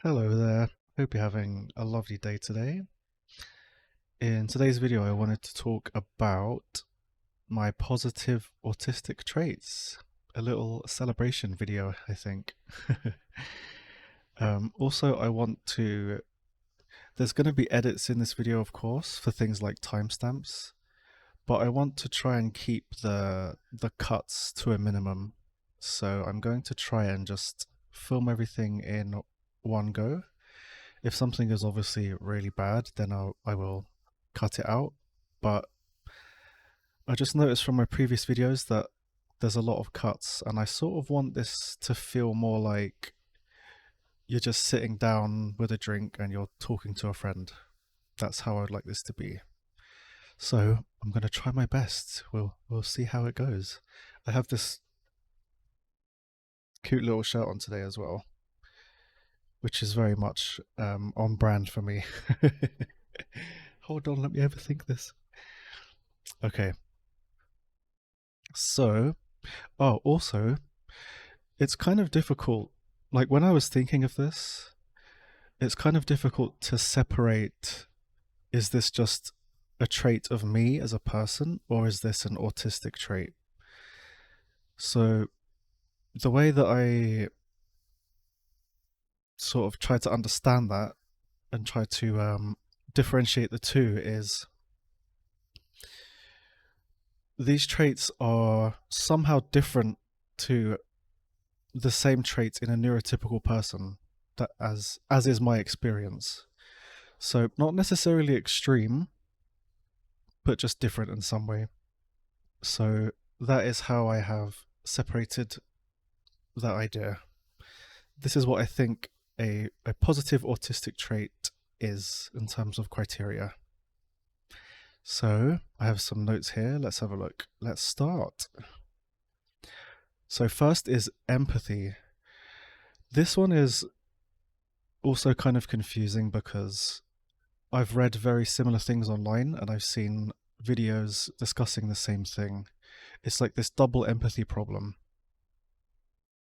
Hello there, hope you're having a lovely day today. In today's video, I wanted to talk about my positive autistic traits. A little celebration video, I think. Also, there's going to be edits in this video, of course, for things like timestamps, but I want to try and keep the cuts to a minimum. So I'm going to try and just film everything in one go. If something is obviously really bad, then I will cut it out. But I just noticed from my previous videos that there's a lot of cuts, and I sort of want this to feel more like you're just sitting down with a drink and you're talking to a friend. That's how I'd like this to be. So I'm going to try my best. We'll see how it goes. I have this cute little shirt on today as well, which is very much on brand for me. Hold on, let me overthink this. Okay. So, also, it's kind of difficult. Like, when I was thinking of this, it's kind of difficult to separate, is this just a trait of me as a person, or is this an autistic trait? So, the way that I sort of try to understand that and try to differentiate the two is these traits are somehow different to the same traits in a neurotypical person, that as is my experience. So not necessarily extreme, but just different in some way. So that is how I have separated that idea. This is what I think a positive autistic trait is in terms of criteria. So I have some notes here. Let's have a look. Let's start. So first is empathy. This one is also kind of confusing because I've read very similar things online and I've seen videos discussing the same thing. It's like this double empathy problem.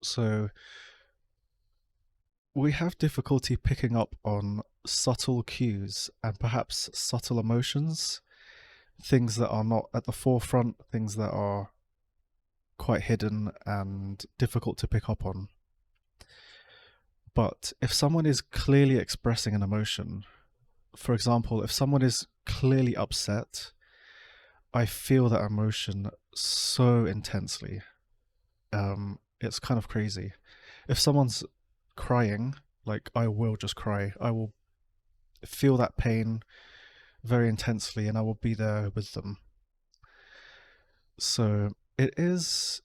So we have difficulty picking up on subtle cues and perhaps subtle emotions, things that are not at the forefront, things that are quite hidden and difficult to pick up on. But if someone is clearly expressing an emotion, for example, if someone is clearly upset, I feel that emotion so intensely. It's kind of crazy. If someone's crying, like, I will just cry. I will feel that pain very intensely and I will be there with them. So it is,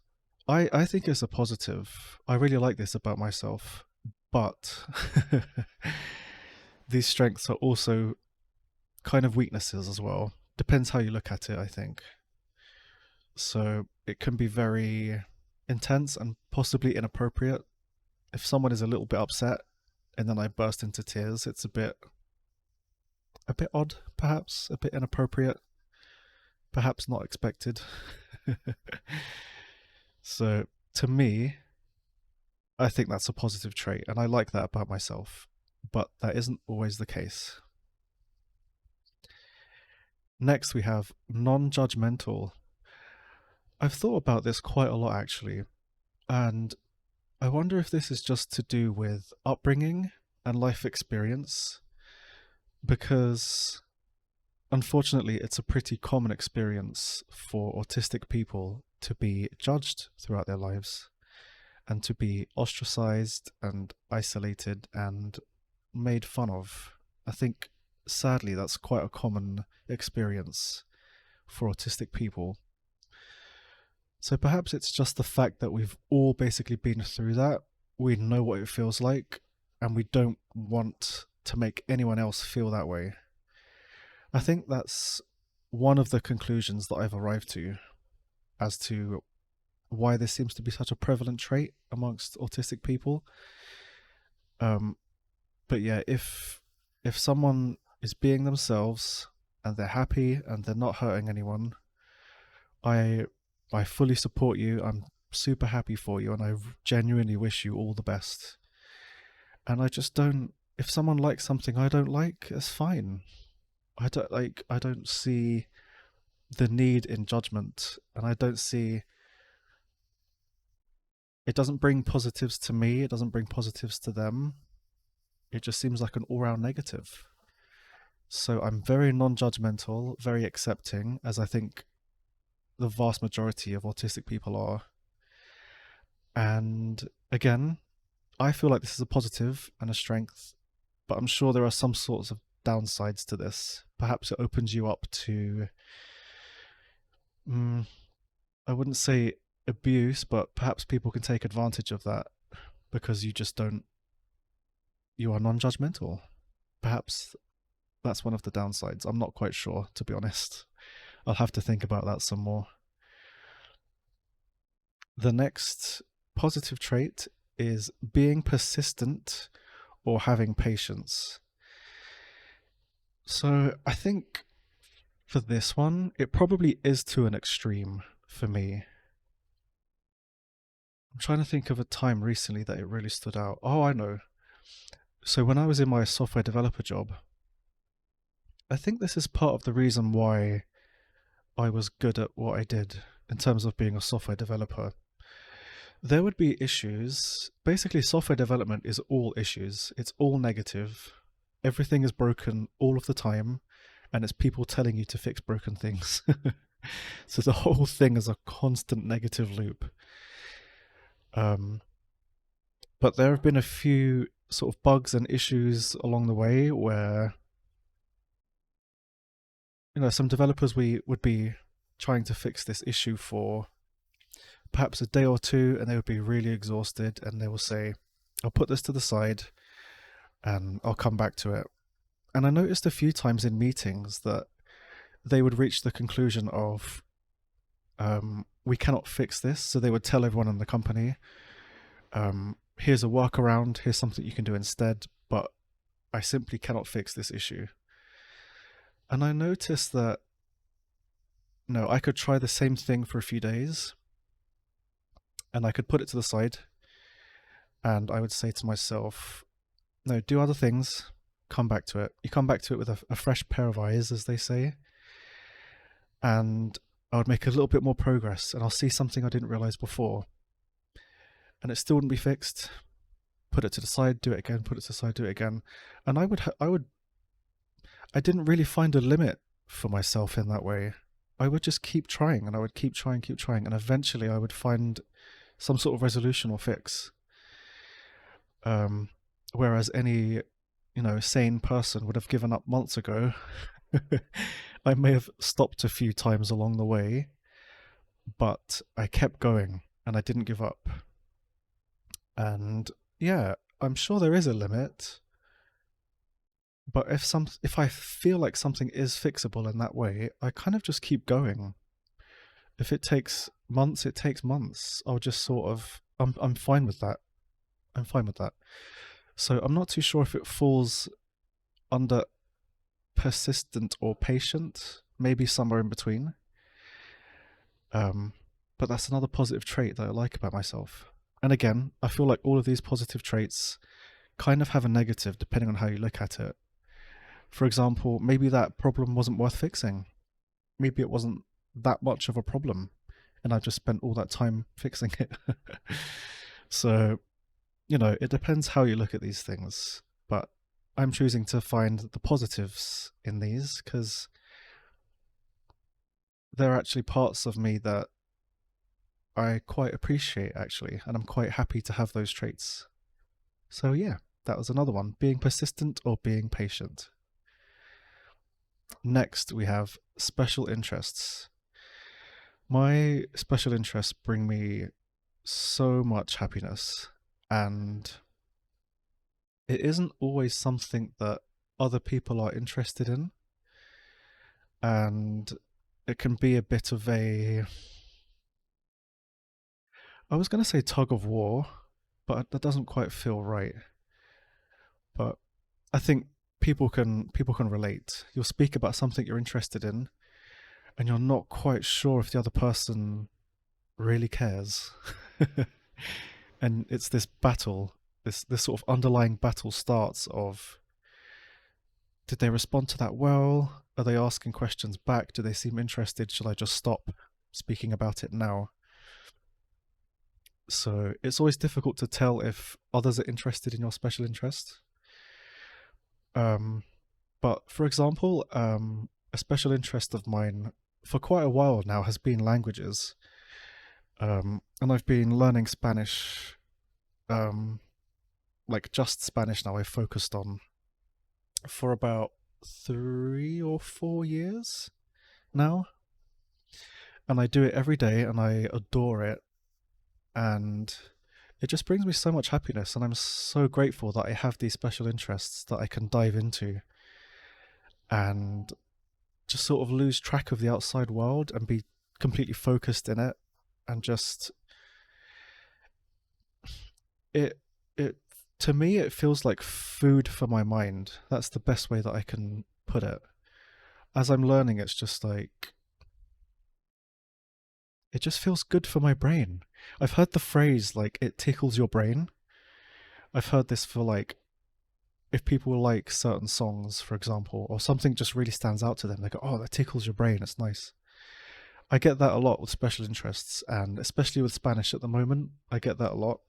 I think it's a positive. I really like this about myself, but these strengths are also kind of weaknesses as well. Depends how you look at it, I think. So it can be very intense and possibly inappropriate. If someone is a little bit upset and then I burst into tears, it's a bit odd, perhaps, a bit inappropriate, perhaps not expected. So to me, I think that's a positive trait and I like that about myself, but that isn't always the case. Next, we have non-judgmental. I've thought about this quite a lot actually, and I wonder if this is just to do with upbringing and life experience, because unfortunately it's a pretty common experience for autistic people to be judged throughout their lives and to be ostracized and isolated and made fun of. I think sadly that's quite a common experience for autistic people. So perhaps it's just the fact that we've all basically been through that. We know what it feels like, and we don't want to make anyone else feel that way. I think that's one of the conclusions that I've arrived to as to why this seems to be such a prevalent trait amongst autistic people. But yeah, if someone is being themselves and they're happy and they're not hurting anyone, I fully support you. I'm super happy for you and I genuinely wish you all the best. And I just don't if someone likes something I don't like, it's fine. I don't see the need in judgment, and I don't see it doesn't bring positives to me, it doesn't bring positives to them. It just seems like an all-round negative. So I'm very non-judgmental, very accepting, as I think the vast majority of autistic people are. And again, I feel like this is a positive and a strength, but I'm sure there are some sorts of downsides to this. Perhaps it opens you up to, mm, I wouldn't say abuse, but perhaps people can take advantage of that because you are non judgmental. Perhaps that's one of the downsides. I'm not quite sure, to be honest. I'll have to think about that some more. The next positive trait is being persistent or having patience. So I think for this one, it probably is to an extreme for me. I'm trying to think of a time recently that it really stood out. Oh, I know. So when I was in my software developer job, I think this is part of the reason why I was good at what I did in terms of being a software developer. There would be issues. Basically, software development is all issues, it's all negative. Everything is broken all of the time, and it's people telling you to fix broken things. So the whole thing is a constant negative loop. Um, but there have been a few sort of bugs and issues along the way where, some developers we would be trying to fix this issue for perhaps a day or two, and they would be really exhausted, and they will say, I'll put this to the side and I'll come back to it. And I noticed a few times in meetings that they would reach the conclusion of, we cannot fix this. So they would tell everyone in the company, here's a workaround, here's something you can do instead, but I simply cannot fix this issue. And I noticed that, no, I could try the same thing for a few days, and I could put it to the side, and I would say to myself, no, do other things, come back to it. You come back to it with a fresh pair of eyes, as they say, and I would make a little bit more progress, and I'll see something I didn't realize before, and it still wouldn't be fixed. Put it to the side, do it again, put it to the side, do it again. And I didn't really find a limit for myself in that way. I would just keep trying, and I would keep trying, and eventually I would find some sort of resolution or fix. Whereas any, sane person would have given up months ago. I may have stopped a few times along the way, but I kept going and I didn't give up. And yeah, I'm sure there is a limit, but if I feel like something is fixable in that way, I kind of just keep going. If it takes months, it takes months. I'll just sort of I'm fine with that. I'm fine with that. So I'm not too sure if it falls under persistent or patient, maybe somewhere in between. But that's another positive trait that I like about myself. And again, I feel like all of these positive traits kind of have a negative depending on how you look at it. For example, maybe that problem wasn't worth fixing. Maybe it wasn't that much of a problem, and I've just spent all that time fixing it. So, it depends how you look at these things, but I'm choosing to find the positives in these because they're actually parts of me that I quite appreciate, actually, and I'm quite happy to have those traits. So yeah, that was another one, being persistent or being patient. Next, we have special interests. My special interests bring me so much happiness, and it isn't always something that other people are interested in, and it can be a bit of I was going to say tug of war, but that doesn't quite feel right. But I think people can relate. You'll speak about something you're interested in, and you're not quite sure if the other person really cares. And it's this battle this sort of underlying battle starts of, did they respond to that well? Are they asking questions back? Do they seem interested? Should I just stop speaking about it now? So it's always difficult to tell if others are interested in your special interest. Um, but for example, a special interest of mine for quite a while now has been languages. And I've been learning Spanish, um, like just Spanish now, I've focused on for about 3 or 4 years now. And I do it every day and I adore it. And it just brings me so much happiness. And I'm so grateful that I have these special interests that I can dive into and just sort of lose track of the outside world and be completely focused in it. And just, it, it, to me, it feels like food for my mind. That's the best way that I can put it. As I'm learning, it's just like, it just feels good for my brain. I've heard the phrase, like, it tickles your brain. I've heard this for, like, if people like certain songs, for example, or something just really stands out to them, they go, oh, that tickles your brain, it's nice. I get that a lot with special interests, and especially with Spanish at the moment, I get that a lot.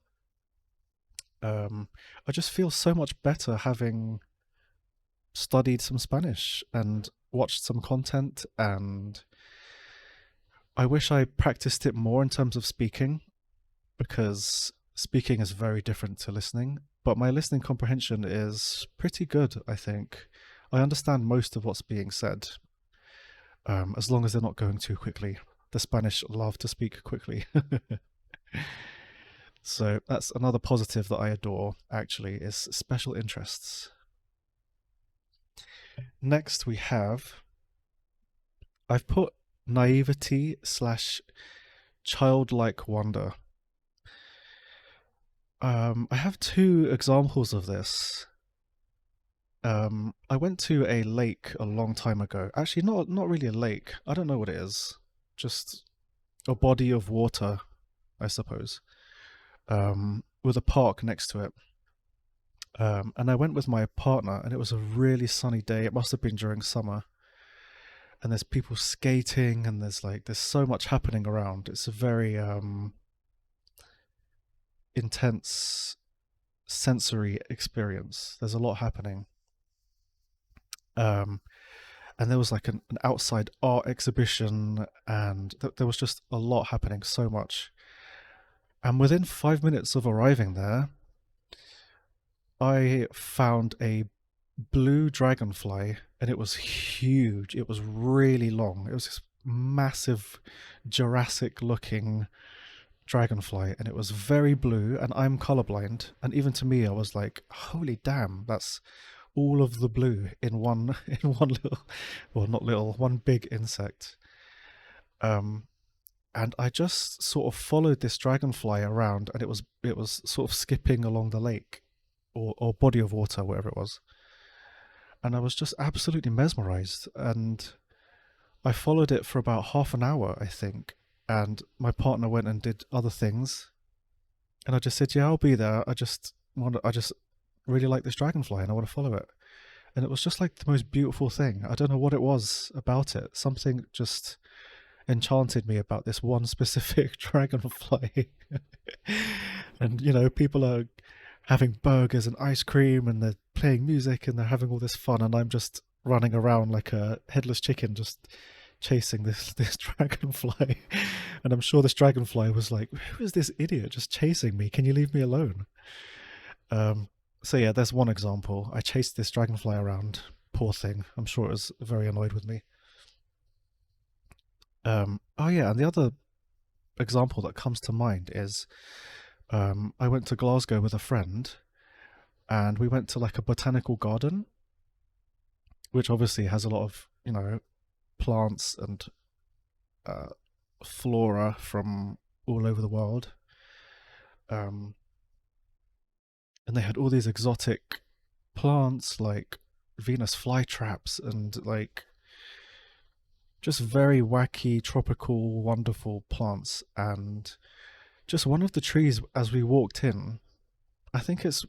I just feel so much better having studied some Spanish and watched some content, and I wish I practiced it more in terms of speaking, because speaking is very different to listening, but my listening comprehension is pretty good, I think. I understand most of what's being said, as long as they're not going too quickly. The Spanish love to speak quickly. So that's another positive that I adore, actually, is special interests. Next we have, I've put naivety / childlike wonder. I have two examples of this. I went to a lake a long time ago. Actually, not really a lake. I don't know what it is. Just a body of water, I suppose, with a park next to it. And I went with my partner, and it was a really sunny day. It must have been during summer. And there's people skating, and there's so much happening around. It's a very intense sensory experience. There's a lot happening. And there was like an outside art exhibition, and there was just a lot happening, so much. And within 5 minutes of arriving there, I found a blue dragonfly, and it was huge. It was really long. It was this massive Jurassic looking dragonfly, and it was very blue, and I'm colorblind, and even to me I was like, holy damn, that's all of the blue in one in one little, well, not little, one big insect. And I just sort of followed this dragonfly around, and it was sort of skipping along the lake, or body of water, whatever it was. And I was just absolutely mesmerized, and I followed it for about half an hour, I think. And my partner went and did other things, and I just said, yeah, I'll be there. I just really like this dragonfly, and I want to follow it. And it was just like the most beautiful thing. I don't know what it was about it. Something just enchanted me about this one specific dragonfly. And people are having burgers and ice cream, and they're playing music, and they're having all this fun, and I'm just running around like a headless chicken, just chasing this dragonfly. And I'm sure this dragonfly was like, who is this idiot just chasing me? Can you leave me alone? So yeah, there's one example. I chased this dragonfly around. Poor thing. I'm sure it was very annoyed with me. Oh yeah, and the other example that comes to mind is, I went to Glasgow with a friend, and we went to like a botanical garden, which obviously has a lot of plants and flora from all over the world. And they had all these exotic plants like Venus flytraps, and like just very wacky, tropical, wonderful plants. And just one of the trees, as we walked in, I think it's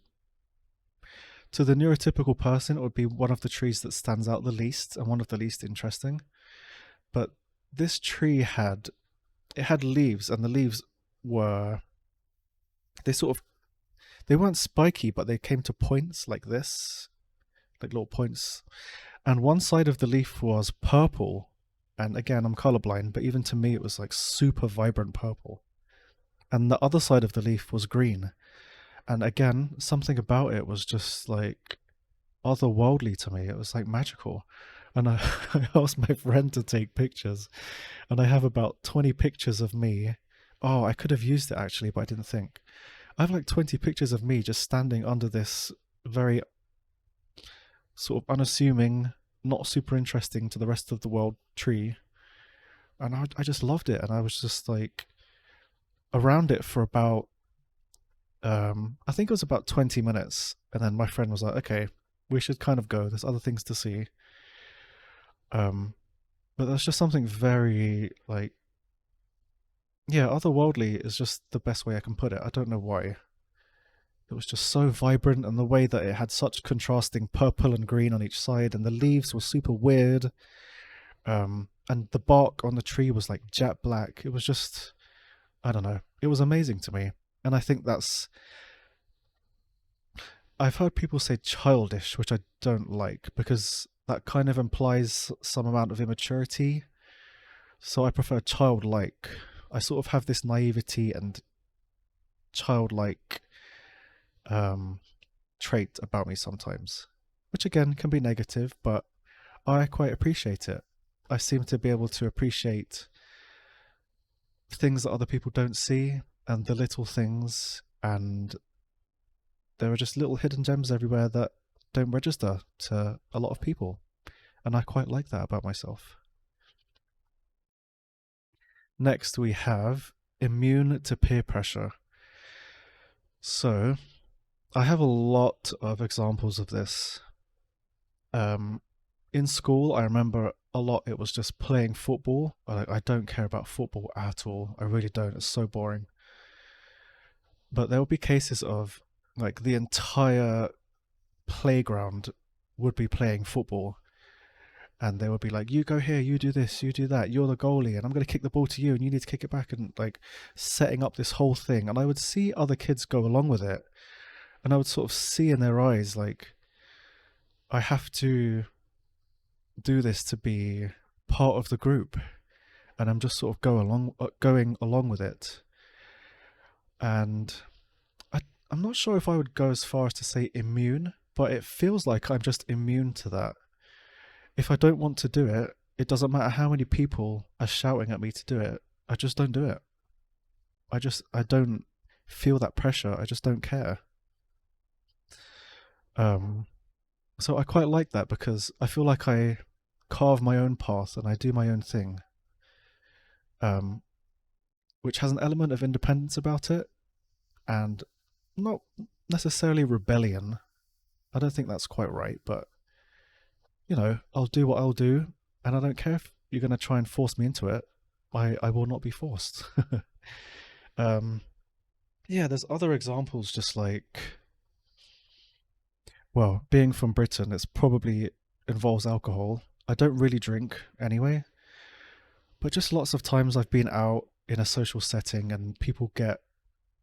to the neurotypical person, it would be one of the trees that stands out the least and one of the least interesting. But this tree had leaves, and the leaves were they sort of they weren't spiky, but they came to points like this, like little points. And one side of the leaf was purple, and again, I'm colorblind, but even to me, it was like super vibrant purple. And the other side of the leaf was green, and again, something about it was just like otherworldly to me. It was like magical. And I, I asked my friend to take pictures, and I have about 20 pictures of me. Oh, I could have used it actually, but I didn't think. I have like 20 pictures of me just standing under this very sort of unassuming, not super interesting to the rest of the world tree. And I just loved it. And I was just like around it for about, I think it was about 20 minutes. And then my friend was like, okay, we should kind of go. There's other things to see. Um, but there's just something very like, yeah, otherworldly is just the best way I can put it. I don't know why. It was just so vibrant, and the way that it had such contrasting purple and green on each side, and the leaves were super weird. And the bark on the tree was like jet black. It was just, I don't know. It was amazing to me. And I think I've heard people say childish, which I don't like because that kind of implies some amount of immaturity. So I prefer childlike. I sort of have this naivety and childlike um, trait about me sometimes, which again can be negative, but I quite appreciate it. I seem to be able to appreciate things that other people don't see and the little things, and there are just little hidden gems everywhere that don't register to a lot of people, and I quite like that about myself. Next, we have immune to peer pressure. So, I have a lot of examples of this. Um, in school, I remember a lot, it was just playing football. I don't care about football at all. I really don't. It's so boring. But there will be cases of like the entire playground would be playing football, and they would be like, you go here, you do this, you do that, you're the goalie, and I'm going to kick the ball to you and you need to kick it back, and like setting up this whole thing. And I would see other kids go along with it, and I would sort of see in their eyes like, I have to do this to be part of the group, and I'm just sort of going along with it. And I, I'm not sure if I would go as far as to say immune, but it feels like I'm just immune to that. If I don't want to do it, it doesn't matter how many people are shouting at me to do it. I just don't do it. I don't feel that pressure. I just don't care. Um, so I quite like that because I feel like I carve my own path and I do my own thing, um, which has an element of independence about it and not necessarily rebellion. I don't think that's quite right, but I'll do what I'll do, and I don't care if you're going to try and force me into it. I will not be forced. um, yeah, there's other examples, just like, well, being from Britain, it's probably involves alcohol. I don't really drink anyway, but just lots of times I've been out in a social setting and people get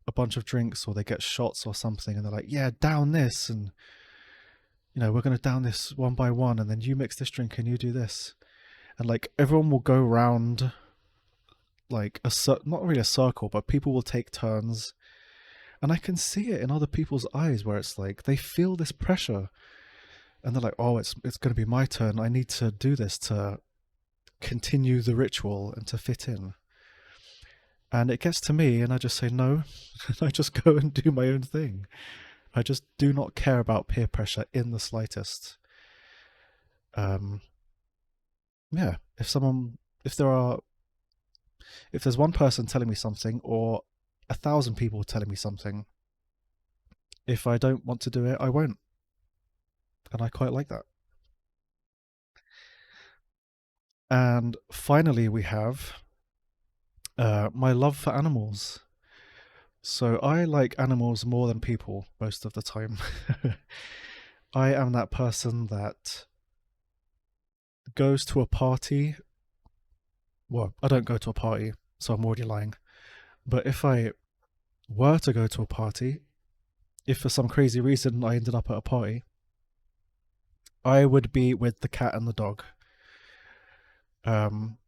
a bunch of drinks or they get shots or something, and they're like, yeah, down this, and we're going to down this one by one, and then you mix this drink and you do this. And like everyone will go round like not really a circle, but people will take turns. And I can see it in other people's eyes where it's like they feel this pressure and they're like, oh, it's going to be my turn. I need to do this to continue the ritual and to fit in. And it gets to me and I just say no. I just go and do my own thing. I just do not care about peer pressure in the slightest. Um, yeah, if there's one person telling me something or 1,000 people telling me something, if I don't want to do it, I won't. And I quite like that. And finally, we have my love for animals. So I like animals more than people most of the time. I am that person that goes to a party. Well, I don't go to a party, so I'm already lying. But if I were to go to a party, if for some crazy reason I ended up at a party, I would be with the cat and the dog. Um,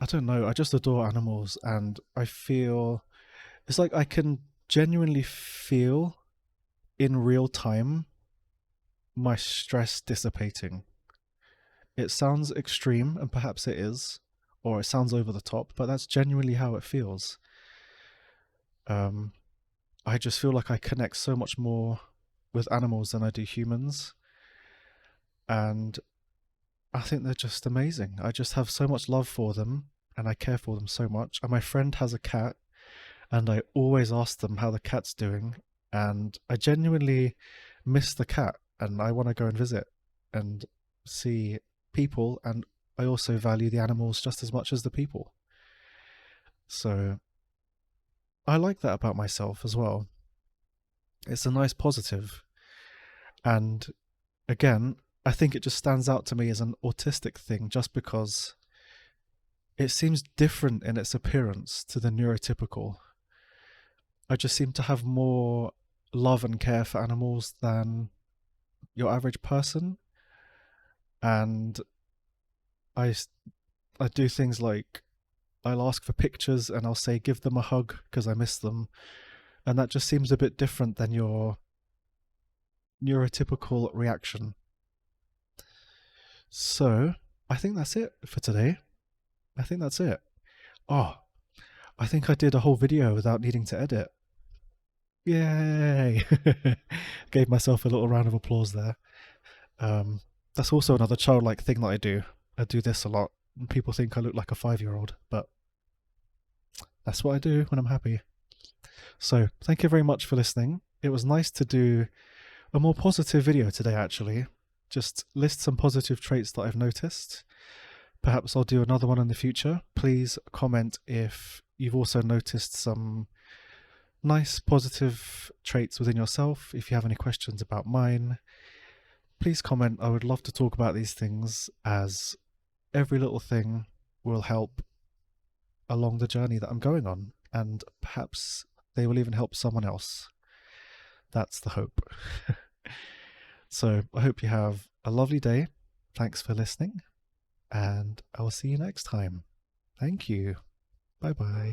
I don't know. I just adore animals, and I feel it's like I can genuinely feel in real time my stress dissipating. It sounds extreme, and perhaps it is, or it sounds over the top, but that's genuinely how it feels. Um, I just feel like I connect so much more with animals than I do humans, and I think they're just amazing. I just have so much love for them, and I care for them so much. And my friend has a cat, and I always ask them how the cat's doing, and I genuinely miss the cat, and I want to go and visit and see people, and I also value the animals just as much as the people. So I like that about myself as well. It's a nice positive. And again, I think it just stands out to me as an autistic thing just because it seems different in its appearance to the neurotypical. I just seem to have more love and care for animals than your average person. And I, I do things like I'll ask for pictures and I'll say give them a hug because I miss them. And that just seems a bit different than your neurotypical reaction. So I think that's it for today. I think that's it. Oh, I think I did a whole video without needing to edit. Yay! Gave myself a little round of applause there. Um, that's also another childlike thing that I do. I do this a lot. People think I look like a 5-year-old, but that's what I do when I'm happy. So thank you very much for listening. It was nice to do a more positive video today, actually. Just list some positive traits that I've noticed. Perhaps I'll do another one in the future. Please comment if you've also noticed some nice positive traits within yourself. If you have any questions about mine, please comment. I would love to talk about these things, as every little thing will help along the journey that I'm going on, and perhaps they will even help someone else. That's the hope. So I hope you have a lovely day. Thanks for listening, and I'll see you next time. Thank you. Bye bye.